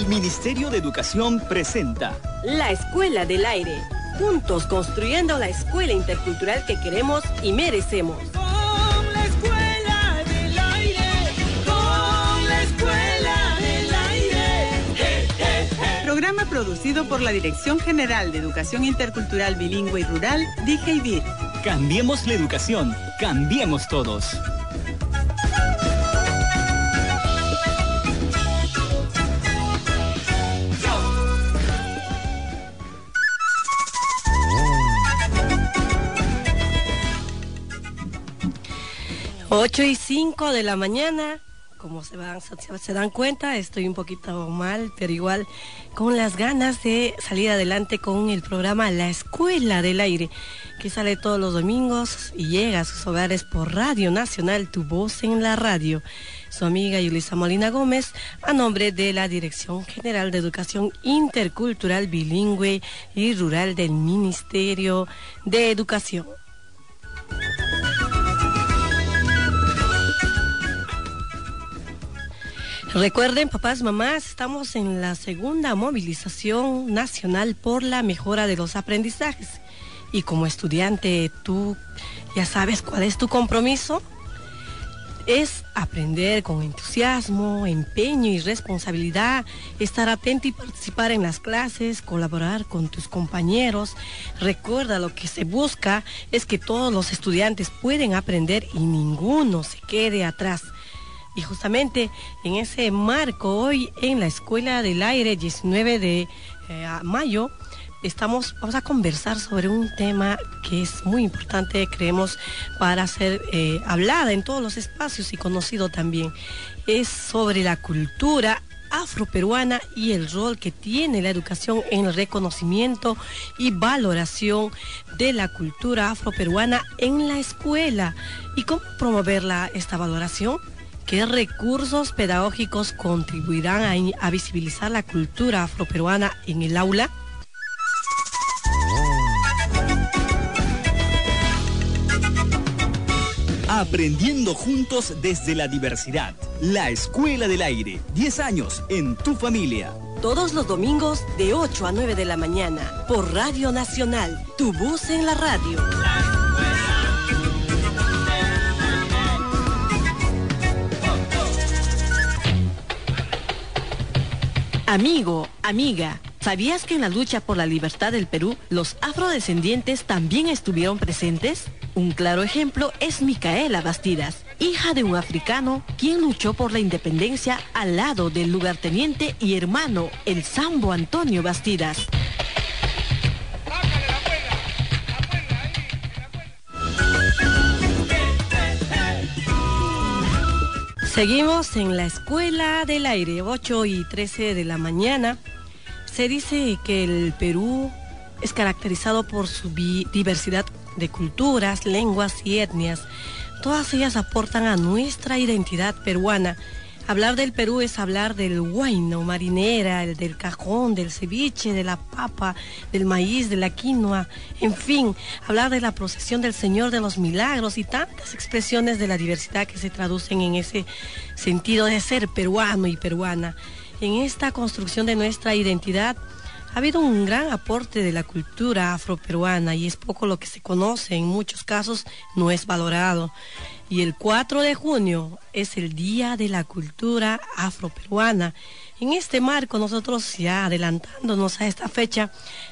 El Ministerio de Educación presenta La Escuela del Aire. Juntos construyendo la escuela intercultural que queremos y merecemos. Con la Escuela del Aire, con la Escuela del Aire. Programa producido por la Dirección General de Educación Intercultural Bilingüe y Rural, DIGEIBIR. Cambiemos la educación, cambiemos todos. Ocho y 5 de la mañana, como se dan cuenta, estoy un poquito mal, pero igual con las ganas de salir adelante con el programa La Escuela del Aire, que sale todos los domingos y llega a sus hogares por Radio Nacional, Tu Voz en la Radio. Su amiga Yulisa Molina Gómez, a nombre de la Dirección General de Educación Intercultural Bilingüe y Rural del Ministerio de Educación. Recuerden, papás, mamás, estamos en la segunda movilización nacional por la mejora de los aprendizajes. Y como estudiante, tú ya sabes cuál es tu compromiso. Es aprender con entusiasmo, empeño y responsabilidad, estar atento y participar en las clases, colaborar con tus compañeros. Recuerda, lo que se busca es que todos los estudiantes pueden aprender y ninguno se quede atrás. Y justamente en ese marco, hoy en la Escuela del Aire, 19 de mayo, vamos a conversar sobre un tema que es muy importante, creemos, para ser hablada en todos los espacios y conocido también. Es sobre la cultura afroperuana y el rol que tiene la educación en el reconocimiento y valoración de la cultura afroperuana en la escuela. ¿Y cómo promover esta valoración? ¿Qué recursos pedagógicos contribuirán a visibilizar la cultura afroperuana en el aula? Aprendiendo juntos desde la diversidad. La Escuela del Aire, 10 años en tu familia. Todos los domingos de 8 a 9 de la mañana por Radio Nacional, Tu Voz en la Radio. Amigo, amiga, ¿sabías que en la lucha por la libertad del Perú, los afrodescendientes también estuvieron presentes? Un claro ejemplo es Micaela Bastidas, hija de un africano, quien luchó por la independencia al lado del lugarteniente y hermano, el Sambo Antonio Bastidas. Seguimos en la Escuela del Aire, 8 y 13 de la mañana. Se dice que el Perú es caracterizado por su diversidad de culturas, lenguas y etnias. Todas ellas aportan a nuestra identidad peruana. Hablar del Perú es hablar del huayno, marinera, del cajón, del ceviche, de la papa, del maíz, de la quinoa, en fin, hablar de la procesión del Señor de los Milagros y tantas expresiones de la diversidad que se traducen en ese sentido de ser peruano y peruana. En esta construcción de nuestra identidad ha habido un gran aporte de la cultura afroperuana y es poco lo que se conoce, en muchos casos no es valorado. Y el 4 de junio es el Día de la Cultura Afroperuana. En este marco, nosotros ya adelantándonos a esta fecha,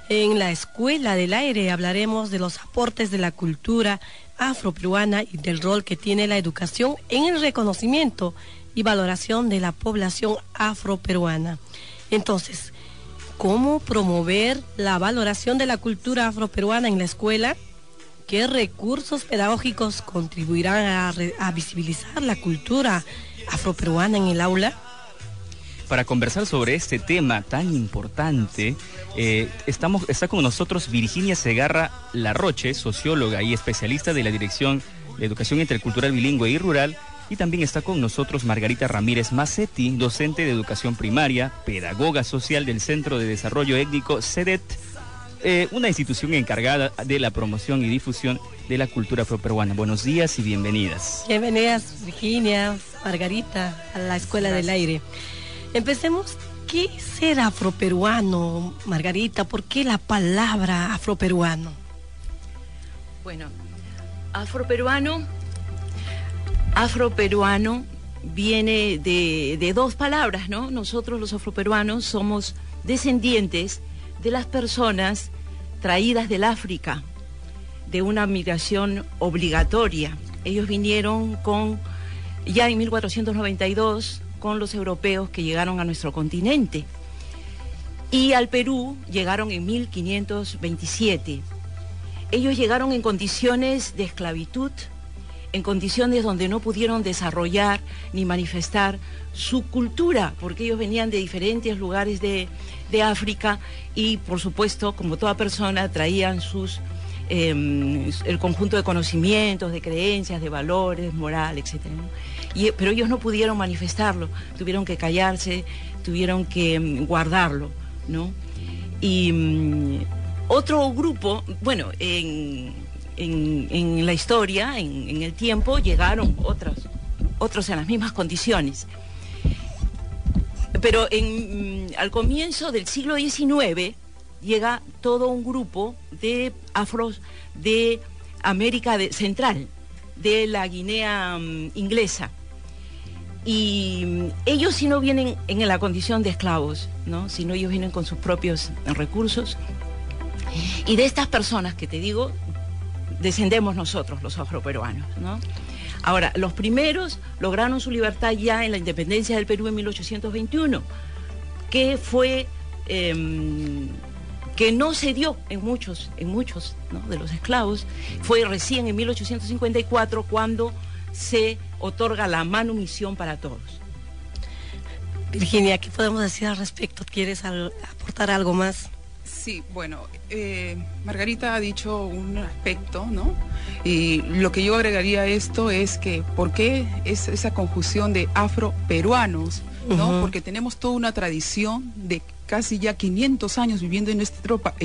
en la Escuela del Aire hablaremos de los aportes de la cultura afroperuana y del rol que tiene la educación en el reconocimiento y valoración de la población afroperuana. Entonces, ¿cómo promover la valoración de la cultura afroperuana en la escuela? ¿Qué recursos pedagógicos contribuirán a visibilizar la cultura afroperuana en el aula? Para conversar sobre este tema tan importante, está con nosotros Virginia Segarra Larroche, socióloga y especialista de la Dirección de Educación Intercultural Bilingüe y Rural, y también está con nosotros Margarita Ramírez Macetti, docente de Educación Primaria, pedagoga social del Centro de Desarrollo Étnico CEDET, una institución encargada de la promoción y difusión de la cultura afroperuana. Buenos días y bienvenidas. Bienvenidas, Virginia, Margarita, a la Escuela del Aire. Empecemos qué ser afroperuano, Margarita? ¿Por qué la palabra afroperuano? Bueno, afroperuano viene de dos palabras, ¿no? Nosotros los afroperuanos somos descendientes de las personas traídas del África, de una migración obligatoria. Ellos vinieron ya en 1492 con los europeos que llegaron a nuestro continente. Y al Perú llegaron en 1527. Ellos llegaron en condiciones de esclavitud, en condiciones donde no pudieron desarrollar ni manifestar su cultura, porque ellos venían de diferentes lugares de África y, por supuesto, como toda persona, traían el conjunto de conocimientos, de creencias, de valores, moral, etc., ¿no? Pero ellos no pudieron manifestarlo, tuvieron que callarse, tuvieron que guardarlo, ¿no? Y otro grupo, bueno, en la historia, en el tiempo, llegaron otros en las mismas condiciones. Pero al comienzo del siglo XIX llega todo un grupo de afros de América Central, de la Guinea inglesa. Y ellos sí no vienen en la condición de esclavos, ¿no? Sino ellos vienen con sus propios recursos. Y de estas personas que te digo, descendemos nosotros, los afroperuanos, ¿no? Ahora, los primeros lograron su libertad ya en la independencia del Perú en 1821, que fue que no se dio en muchos, ¿no?, de los esclavos. Fue recién en 1854 cuando se otorga la manumisión para todos. Virginia, ¿qué podemos decir al respecto? ¿Quieres aportar algo más? Sí, bueno, Margarita ha dicho un aspecto, ¿no? Y lo que yo agregaría a esto es que, ¿por qué es esa conjunción de afroperuanos, ¿no? Porque tenemos toda una tradición de casi ya 500 años viviendo en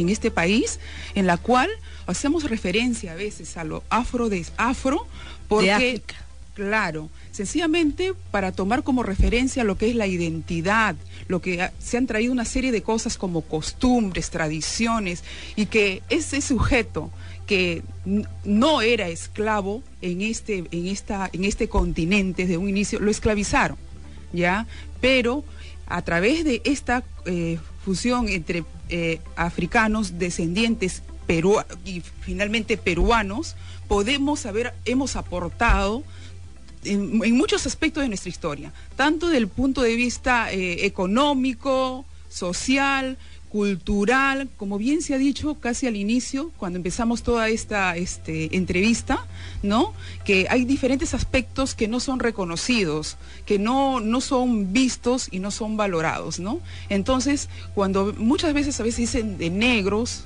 este país, en la cual hacemos referencia a veces a lo afro, porque, de África. Claro, sencillamente para tomar como referencia lo que es la identidad, lo que se han traído una serie de cosas como costumbres, tradiciones, y que ese sujeto que no era esclavo en este continente desde un inicio, lo esclavizaron, ¿ya? Pero a través de esta fusión entre africanos, descendientes y finalmente peruanos, hemos aportado en muchos aspectos de nuestra historia, tanto desde el punto de vista económico, social, cultural, como bien se ha dicho casi al inicio, cuando empezamos toda esta entrevista, ¿no? Que hay diferentes aspectos que no son reconocidos, que no son vistos y no son valorados, ¿no? Entonces, cuando muchas veces dicen de negros,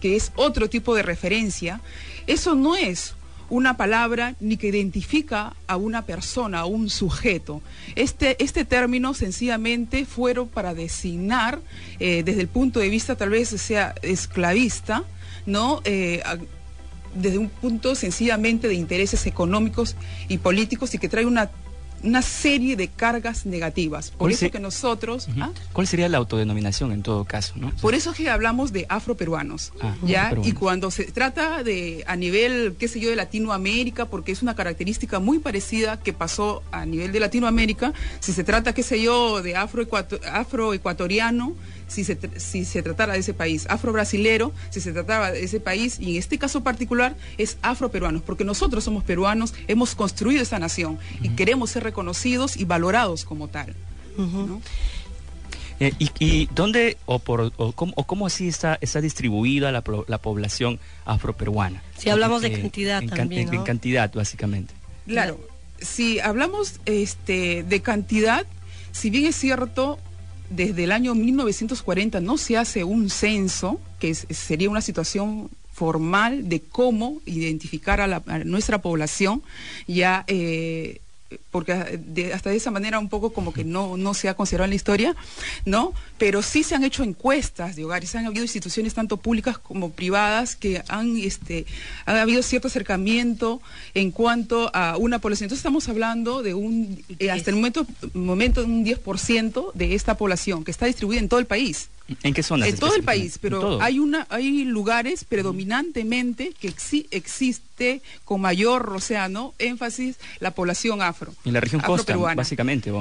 que es otro tipo de referencia, eso no es una palabra ni que identifica a una persona, a un sujeto. Este término sencillamente fueron para designar, desde el punto de vista tal vez sea esclavista, ¿no? Desde un punto sencillamente de intereses económicos y políticos, y que trae una serie de cargas negativas. Por eso que nosotros... ¿Cuál sería la autodenominación en todo caso, no? Por eso es que hablamos de afroperuanos, ¿ya? Y cuando se trata a nivel, qué sé yo, de Latinoamérica, porque es una característica muy parecida que pasó a nivel de Latinoamérica, si se trata, qué sé yo, de afroecuatoriano, si se tratara de ese país, afrobrasilero, si se trataba de ese país, y en este caso particular es afroperuanos, porque nosotros somos peruanos, hemos construido esta nación y queremos ser reconocidos y valorados como tal, ¿no? ¿Y dónde cómo así está distribuida la población afroperuana? Si hablamos de cantidad también, ¿no? En cantidad, básicamente. Claro, si hablamos de cantidad, si bien es cierto, desde el año 1940 no se hace un censo, que sería una situación formal de cómo identificar a nuestra población, ya porque hasta de esa manera un poco como que no se ha considerado en la historia, ¿no? Pero sí se han hecho encuestas de hogares, han habido instituciones tanto públicas como privadas que han habido cierto acercamiento en cuanto a una población. Entonces estamos hablando de hasta el momento de un 10% de esta población que está distribuida en todo el país. ¿En qué zonas? En todo el país, pero hay lugares predominantemente que existe con mayor, énfasis la población en la región costa, básicamente,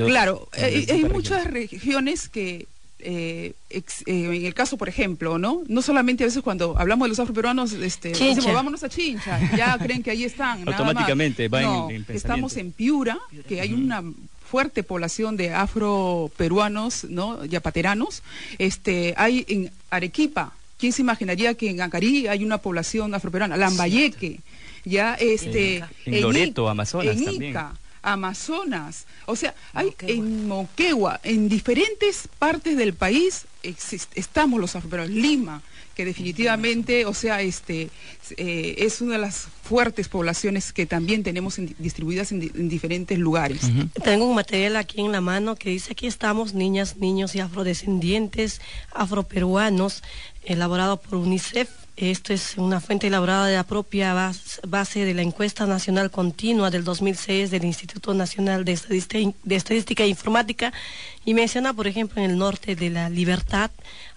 claro, hay muchas regiones que en el caso, por ejemplo, no solamente a veces cuando hablamos de los afroperuanos, decimos vámonos a Chincha, ya creen que ahí están. Automáticamente va en pensamiento. Estamos en Piura, que hay una fuerte población de afroperuanos, yapateranos. Hay en Arequipa, ¿quién se imaginaría que en Acarí hay una población afroperuana? Lambayeque, en Loreto, Amazonas en también. Ica, Amazonas, o sea, hay en Moquegua, en diferentes partes del país estamos los afroperuanos. Lima, que definitivamente, es una de las fuertes poblaciones que también tenemos distribuidas en diferentes lugares. Tengo un material aquí en la mano que dice: aquí estamos, niñas, niños y afrodescendientes afroperuanos, elaborado por UNICEF. Esto es una fuente elaborada de la propia base de la encuesta nacional continua del 2006 del Instituto Nacional de Estadística e Informática, y menciona, por ejemplo, en el norte de La Libertad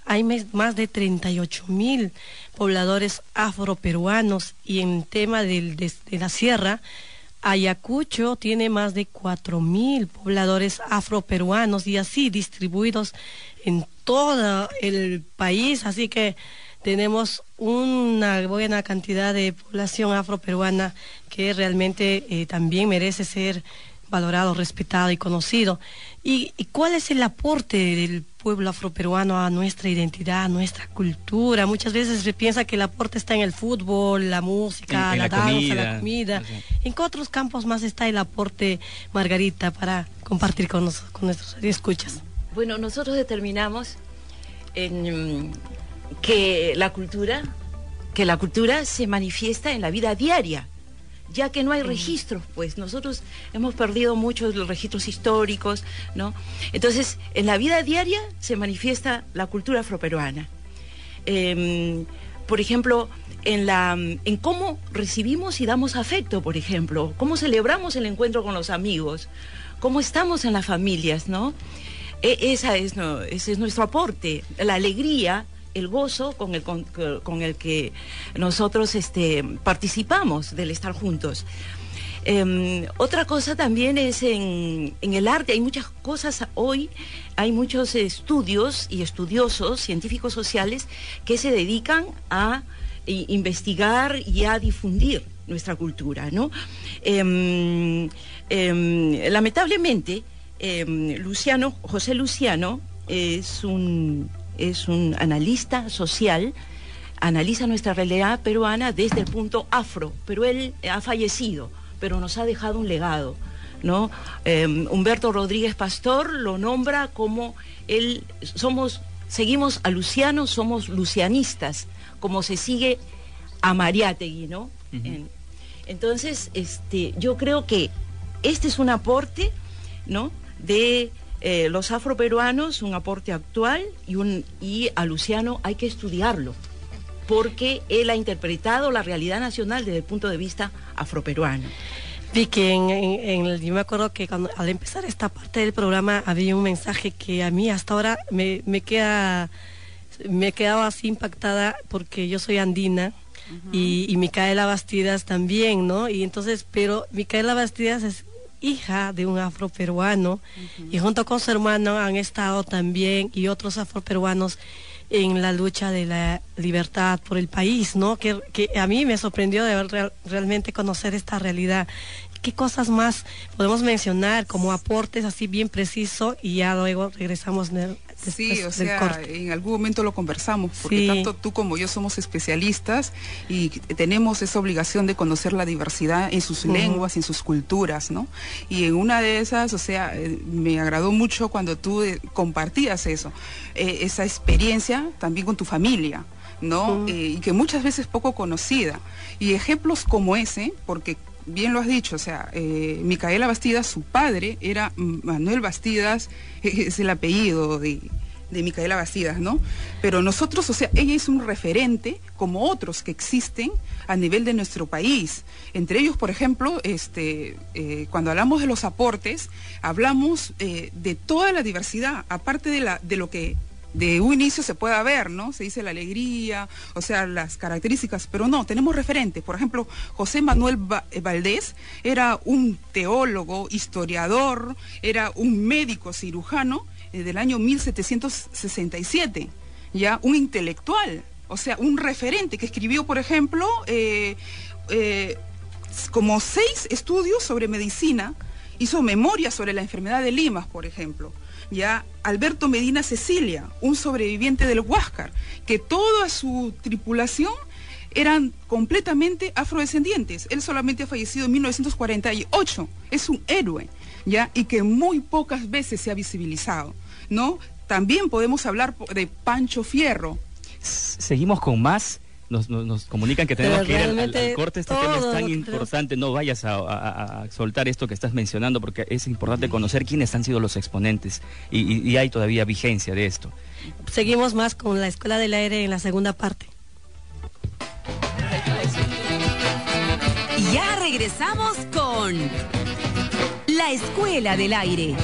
hay más de 38.000 pobladores afroperuanos, y en tema de la sierra, Ayacucho tiene más de 4.000 pobladores afroperuanos, y así distribuidos en todo el país. Así que tenemos una buena cantidad de población afroperuana que realmente también merece ser valorado, respetado y conocido. ¿Y cuál es el aporte del pueblo afroperuano a nuestra identidad, a nuestra cultura? Muchas veces se piensa que el aporte está en el fútbol, la música, la danza, la comida. ¿En qué otros campos más está el aporte, Margarita, para compartir con nuestros escuchas? Bueno, nosotros determinamos que la cultura se manifiesta en la vida diaria, ya que no hay registros, pues nosotros hemos perdido muchos de los registros históricos, ¿no? Entonces, en la vida diaria se manifiesta la cultura afroperuana. Por ejemplo, en cómo recibimos y damos afecto, por ejemplo, cómo celebramos el encuentro con los amigos, cómo estamos en las familias, ¿no? Ese es nuestro aporte, la alegría, el gozo con el que nosotros participamos del estar juntos. Otra cosa también es en el arte. Hay muchas cosas hoy, hay muchos estudios y estudiosos, científicos sociales, que se dedican a investigar y a difundir nuestra cultura, ¿no? Lamentablemente, José Luciano es un analista social, analiza nuestra realidad peruana desde el punto afro, pero él ha fallecido, pero nos ha dejado un legado, ¿no? Humberto Rodríguez Pastor lo nombra como seguimos a Luciano, somos lucianistas, como se sigue a Mariátegui, ¿no? Entonces, yo creo que este es un aporte, ¿no?, de los afroperuanos, un aporte actual, y a Luciano hay que estudiarlo, porque él ha interpretado la realidad nacional desde el punto de vista afroperuano. Vi que yo me acuerdo que al empezar esta parte del programa había un mensaje que a mí hasta ahora me quedaba así impactada, porque yo soy andina. Y Micaela Bastidas también, ¿no? Y entonces, pero Micaela Bastidas es hija de un afroperuano, y junto con su hermano han estado también, y otros afroperuanos, en la lucha de la libertad por el país, ¿no? Que a mí me sorprendió de realmente conocer esta realidad. ¿Qué cosas más podemos mencionar como aportes así bien precisos? Y ya luego regresamos Sí, o sea, en algún momento lo conversamos, porque tanto tú como yo somos especialistas y tenemos esa obligación de conocer la diversidad en sus lenguas, en sus culturas, ¿no? Y en una de esas, o sea, me agradó mucho cuando tú compartías eso, esa experiencia también con tu familia, ¿no? Y que muchas veces poco conocida. Y ejemplos como ese, porque bien lo has dicho, o sea, Micaela Bastidas, su padre era Manuel Bastidas, es el apellido de Micaela Bastidas, ¿no? Pero nosotros, o sea, ella es un referente como otros que existen a nivel de nuestro país. Entre ellos, por ejemplo, cuando hablamos de los aportes, hablamos de toda la diversidad, aparte de lo que de un inicio se pueda ver, ¿no? Se dice la alegría, o sea, las características, pero no, tenemos referentes. Por ejemplo, José Manuel Valdés era un teólogo, historiador, era un médico cirujano del año 1767, ya, un intelectual, o sea, un referente que escribió, por ejemplo, como 6 estudios sobre medicina, hizo memorias sobre la enfermedad de Limas, por ejemplo. Ya, Alberto Medina Cecilia, un sobreviviente del Huáscar, que toda su tripulación eran completamente afrodescendientes. Él solamente ha fallecido en 1948, es un héroe, ya, y que muy pocas veces se ha visibilizado, ¿no? También podemos hablar de Pancho Fierro. Seguimos con más. Nos comunican que tenemos que ir al corte. Este tema es tan importante. No vayas a soltar esto que estás mencionando, porque es importante conocer quiénes han sido los exponentes y hay todavía vigencia de esto. Seguimos más con la Escuela del Aire en la segunda parte. Ya regresamos con la Escuela del Aire.